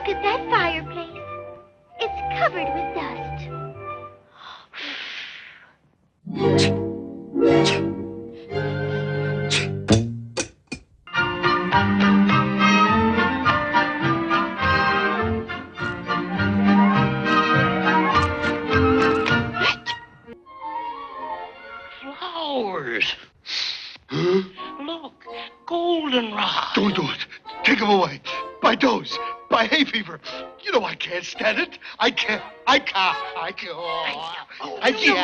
Look at that fireplace. It's covered with dust. Flowers. Huh? Look, goldenrod. Don't do it. Take him away. By dose. By hay fever. You know I can't stand it. I can't. I can't. I can't. Thanks. And you...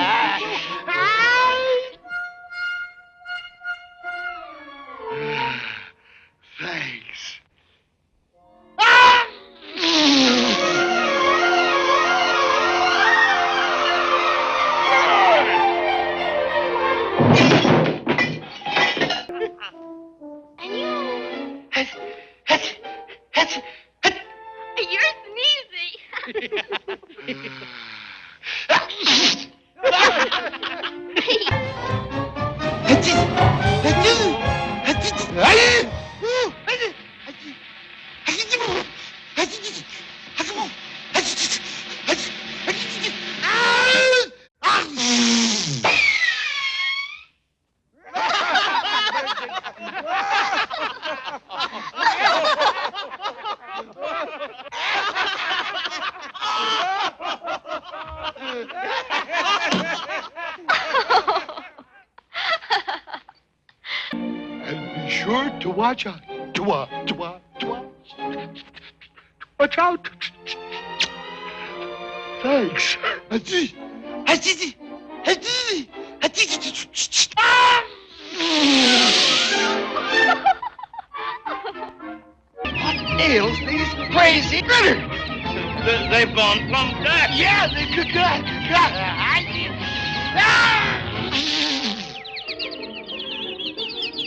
You're And be sure to watch out. Watch out. Thanks. What ails these crazy critters? They born plumb dead. Yeah, they could.